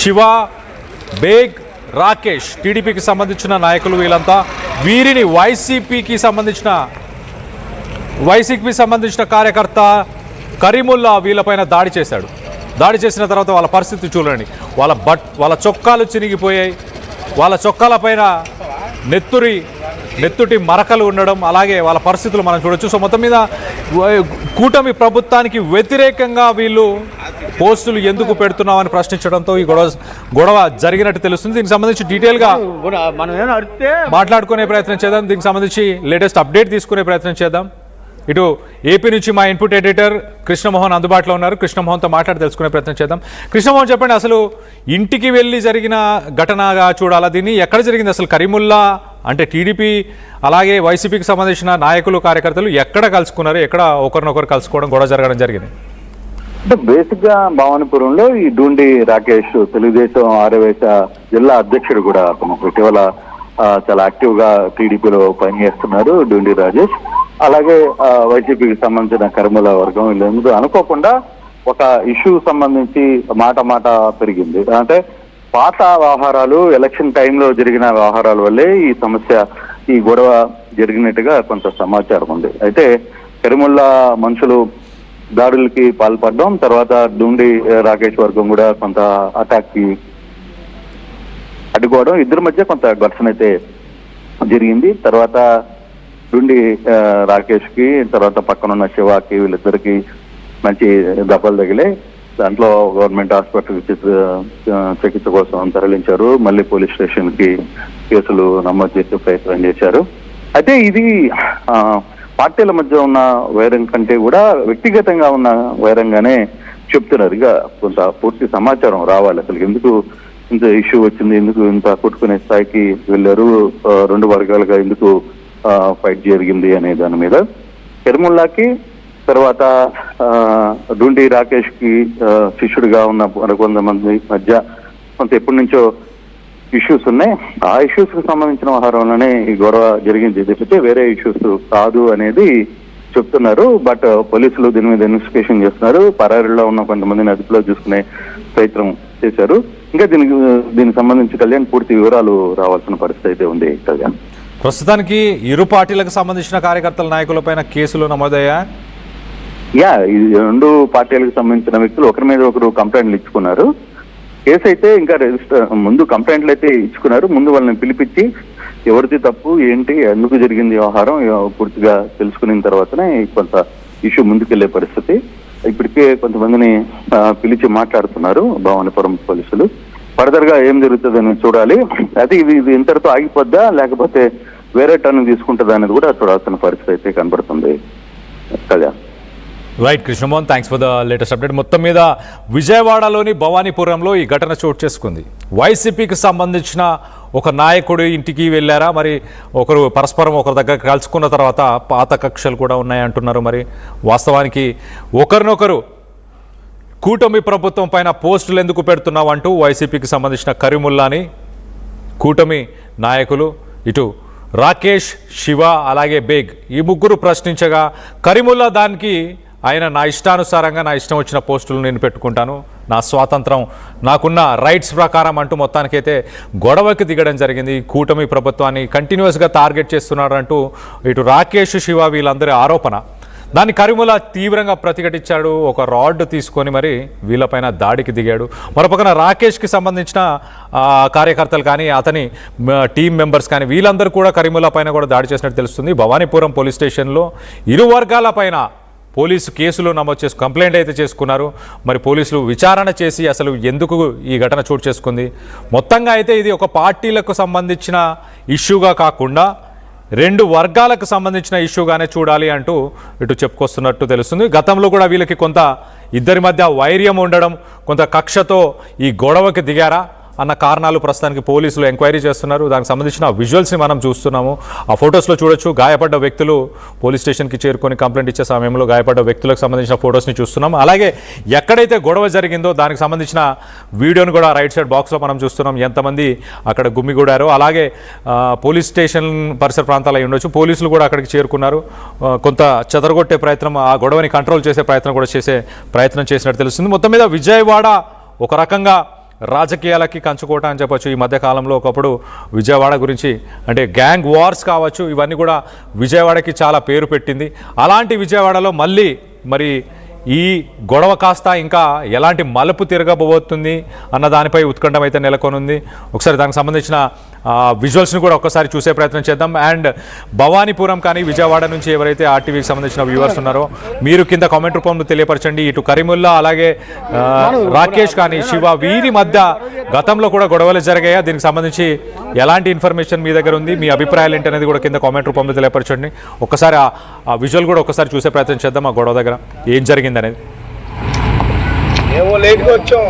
శివ, బేగ్, రాకేష్ టీడీపీకి సంబంధించిన నాయకులు వీళ్ళంతా వీరిని వైసీపీకి సంబంధించిన కార్యకర్త కరీముల్లా వీళ్ళపైన దాడి చేశాడు. దాడి చేసిన తర్వాత వాళ్ళ పరిస్థితి చూడండి. వాళ్ళ చొక్కాలు చినిగిపోయాయి. వాళ్ళ చొక్కాలపైన నెత్తుటి మరకలు ఉండడం, అలాగే వాళ్ళ పరిస్థితులు మనం చూడొచ్చు. సో మొత్తం మీద కూటమి ప్రభుత్వానికి వ్యతిరేకంగా వీళ్ళు పోస్టులు ఎందుకు పెడుతున్నామని ప్రశ్నించడంతో ఈ గొడవ జరిగినట్టు తెలుస్తుంది. దీనికి సంబంధించి డీటెయిల్గా మాట్లాడుకునే ప్రయత్నం చేద్దాం. దీనికి సంబంధించి లేటెస్ట్ అప్డేట్ తీసుకునే ప్రయత్నం చేద్దాం. ఇటు ఏపీ నుంచి మా ఇన్పుట్ ఎడిటర్ కృష్ణమోహన్ అందుబాటులో ఉన్నారు. కృష్ణమోహన్తో మాట్లాడి తెలుసుకునే ప్రయత్నం చేద్దాం. కృష్ణమోహన్, చెప్పండి, అసలు ఇంటికి వెళ్ళి జరిగిన ఘటనగా చూడాలా దీన్ని? ఎక్కడ జరిగింది అసలు? కరీముల్లా అంటే టీడీపీ అలాగే వైసీపీకి సంబంధించిన నాయకులు కార్యకర్తలు ఎక్కడ కలుసుకున్నారు? ఎక్కడ ఒకరినొకరు కలుసుకోవడం, గొడవ జరగడం జరిగింది? అంటే బేసిక్ గా భవానీపురంలో ఈ డూండి రాకేష్ తెలుగుదేశం ఆరవేశ జిల్లా అధ్యక్షుడు కూడా ఇటీవల చాలా యాక్టివ్ గా టీడీపీలో పనిచేస్తున్నారు డూండి రాజేష్. అలాగే వైసీపీకి సంబంధించిన కరీముల్లా వర్గం వీళ్ళందరూ అనుకోకుండా ఒక ఇష్యూ సంబంధించి మాట పెరిగింది. అంటే పాత వ్యవహారాలు, ఎలక్షన్ టైంలో జరిగిన వ్యవహారాల వల్లే ఈ సమస్య, ఈ గొడవ జరిగినట్టుగా కొంత సమాచారం ఉంది. అయితే కరీముల్లా మనుషులు దాడులకి పాల్పడడం, తర్వాత డూండి రాకేష్ వర్గం కూడా కొంత అటాక్ కి అడ్డుకోవడం, ఇద్దరి మధ్య కొంత ఘర్షణ అయితే జరిగింది. తర్వాత డూండి రాకేష్ కి, తర్వాత పక్కనున్న శివాకి, వీళ్ళిద్దరికి మంచి దెబ్బలు తగిలే. దాంట్లో గవర్నమెంట్ హాస్పిటల్ చికిత్స కోసం తరలించారు. మళ్ళీ పోలీస్ స్టేషన్ కి కేసులు నమోదు చేసే ప్రయత్నం చేశారు. అయితే ఇది పార్టీల మధ్య ఉన్న వైరం కంటే కూడా వ్యక్తిగతంగా ఉన్న వైరంగానే చెప్తున్నారు. ఇక కొంత పూర్తి సమాచారం రావాలి. అసలు ఎందుకు ఇంత ఇష్యూ వచ్చింది, ఎందుకు ఇంత కొట్టుకునే స్థాయికి వెళ్ళారు, రెండు వర్గాలుగా ఎందుకు ఫైట్ జరిగింది అనే దాని మీద కరీముల్లాకి, తర్వాత డూండి రాకేష్ కి శిష్యుడిగా ఉన్న కొంతమంది మధ్య కొంత ఎప్పటి నుంచో ఇష్యూస్ ఉన్నాయి. ఆ ఇష్యూస్ కు సంబంధించిన వ్యవహారంలోనే ఈ గొడవ జరిగింది తప్పితే వేరే ఇష్యూస్ కాదు అనేది చెప్తున్నారు. బట్ పోలీసులు దీని మీద ఇన్వెస్టిగేషన్ చేస్తున్నారు. పరారీలో ఉన్న కొంతమందిని అదుపులో చూసుకునే ప్రయత్నం చేశారు. ఇంకా దీనికి సంబంధించి కళ్యాణ్ పూర్తి వివరాలు రావాల్సిన పరిస్థితి అయితే ఉంది. కళ్యాణ్, ప్రస్తుతానికి ఇరు పార్టీలకు సంబంధించిన కార్యకర్తల నాయకులపైన కేసులు నమోదయ్యా? ఈ రెండు పార్టీలకు సంబంధించిన వ్యక్తులు ఒకరి మీద ఒకరు కంప్లైంట్లు ఇచ్చుకున్నారు. కేసు అయితే ఇంకా రిజిస్టర్, ముందు కంప్లైంట్లు అయితే ఇచ్చుకున్నారు. ముందు వాళ్ళని పిలిపించి ఎవరిది తప్పు ఏంటి, ఎందుకు జరిగింది వ్యవహారం పూర్తిగా తెలుసుకున్న తర్వాతనే కొంత ఇష్యూ ముందుకెళ్లే పరిస్థితి. ఇప్పటికే కొంతమందిని పిలిచి మాట్లాడుతున్నారు భవానీపురం పోలీసులు. ఫర్దర్ గా ఏం జరుగుతుందని చూడాలి. అయితే ఇది ఇంతటితో ఆగిపోద్దా లేకపోతే వేరే టర్న్ తీసుకుంటుందా అనేది కూడా చూడాల్సిన పరిస్థితి అయితే కనబడుతుంది. Kalyan, right Krishnamohan, thanks for the latest update. మొత్తం మీద విజయవాడలోని భవానీపురంలో ఈ ఘటన చోటు చేసుకుంది. వైసీపీకి సంబంధించిన ఒక నాయకుడు ఇంటికి వెళ్ళారా, మరి ఒకరు పరస్పరం ఒకరి దగ్గర కలుసుకున్న తర్వాత పాత కక్షలు కూడా ఉన్నాయంటున్నారు. మరి వాస్తవానికి ఒకరినొకరు కూటమి ప్రభుత్వం పైన పోస్టులు ఎందుకు పెడుతున్నావు అంటూ వైసీపీకి సంబంధించిన కరీముల్లాని కూటమి నాయకులు, ఇటు రాకేష్, శివ అలాగే బేగ్, ఈ ముగ్గురు ప్రశ్నించగా కరీముల్లా దానికి ఆయన నా ఇష్టానుసారంగా నా ఇష్టం వచ్చిన పోస్టులు నేను పెట్టుకుంటాను, నా స్వాతంత్రం, నాకున్న రైట్స్ ప్రకారం అంటూ మొత్తానికైతే గొడవకి దిగడం జరిగింది. కూటమి ప్రభుత్వాన్ని కంటిన్యూస్గా టార్గెట్ చేస్తున్నారంటూ ఇటు రాకేష్, శివ వీళ్ళందరి ఆరోపణ. దాన్ని కరీముల్లా తీవ్రంగా ప్రతిఘటించాడు. ఒక రాడ్ తీసుకొని మరి వీళ్ళపైన దాడికి దిగాడు. మరోపక్కన రాకేష్కి సంబంధించిన కార్యకర్తలు కానీ అతని టీం మెంబర్స్ కానీ వీళ్ళందరూ కూడా కరీముల్లా పైన కూడా దాడి చేసినట్టు తెలుస్తుంది. భవానీపురం పోలీస్ స్టేషన్లో ఇరు వర్గాల పైన పోలీసు కేసులు నమోదు చేసి కంప్లైంట్ అయితే చేసుకున్నారు. మరి పోలీసులు విచారణ చేసి అసలు ఎందుకు ఈ ఘటన చోటు చేసుకుంది, మొత్తంగా అయితే ఇది ఒక పార్టీలకు సంబంధించిన ఇష్యూగా కాకుండా రెండు వర్గాలకు సంబంధించిన ఇష్యూగానే చూడాలి అంటూ ఇటు చెప్పుకొస్తున్నట్టు తెలుస్తుంది. గతంలో కూడా వీళ్ళకి కొంత ఇద్దరి మధ్య వైర్యం ఉండడం, కొంత కక్షతో ఈ గొడవకి దిగారా అన్న కారణాలు ప్రస్తుతానికి పోలీసులు ఎంక్వైరీ చేస్తున్నారు. దానికి సంబంధించిన విజువల్స్ని మనం చూస్తున్నాము. ఆ ఫొటోస్లో చూడొచ్చు. గాయపడ్డ వ్యక్తులు పోలీస్ స్టేషన్కి చేరుకొని కంప్లైంట్ ఇచ్చే సమయంలో గాయపడ్డ వ్యక్తులకు సంబంధించిన ఫొటోస్ని చూస్తున్నాం. అలాగే ఎక్కడైతే గొడవ జరిగిందో దానికి సంబంధించిన వీడియోని కూడా రైట్ సైడ్ బాక్స్లో మనం చూస్తున్నాం. ఎంతమంది అక్కడ గుమ్మిగూడారో, అలాగే పోలీస్ స్టేషన్ పరిసర ప్రాంతాలు అయి ఉండొచ్చు. పోలీసులు కూడా అక్కడికి చేరుకున్నారు. కొంత చెదరగొట్టే ప్రయత్నం, ఆ గొడవని కంట్రోల్ చేసే ప్రయత్నం చేసినట్టు తెలుస్తుంది. మొత్తం మీద విజయవాడ ఒక రకంగా రాజకీయాలకి కంచుకోట అని చెప్పొచ్చు. ఈ మధ్య కాలంలో ఒకప్పుడు విజయవాడ గురించి అంటే గ్యాంగ్ వార్స్ కావచ్చు, ఇవన్నీ కూడా విజయవాడకి చాలా పేరు పెట్టింది. అలాంటి విజయవాడలో మళ్ళీ మరి ఈ గొడవ కాస్త ఇంకా ఎలాంటి మలుపు తిరగబోతుంది అన్న దానిపై ఉత్కంఠం అయితే నెలకొనుంది. ఒకసారి దానికి సంబంధించిన విజువల్స్ని కూడా ఒక్కసారి చూసే ప్రయత్నం చేద్దాం. అండ్ భవానీపురం కానీ విజయవాడ నుంచి ఎవరైతే ఆర్టీవీకి సంబంధించిన వ్యూవర్స్ ఉన్నారో మీరు కింద కామెంట్ రూపంలో తెలియపరచండి. ఇటు కరీముల్లా అలాగే రాకేష్ కానీ శివ వీరి మధ్య గతంలో కూడా గొడవలు జరిగాయా, దీనికి సంబంధించి ఎలాంటి ఇన్ఫర్మేషన్ మీ దగ్గర ఉంది, మీ అభిప్రాయాలు ఏంటనేది కూడా కింద కామెంట్ రూపంలో తెలియపరచండి. ఒక్కసారి ఆ విజువల్ కూడా ఒకసారి చూసే ప్రయత్నం చేద్దాం. ఆ గొడవ దగ్గర ఏం జరిగింది అనేది. ఏమో లేట్గా వచ్చాం.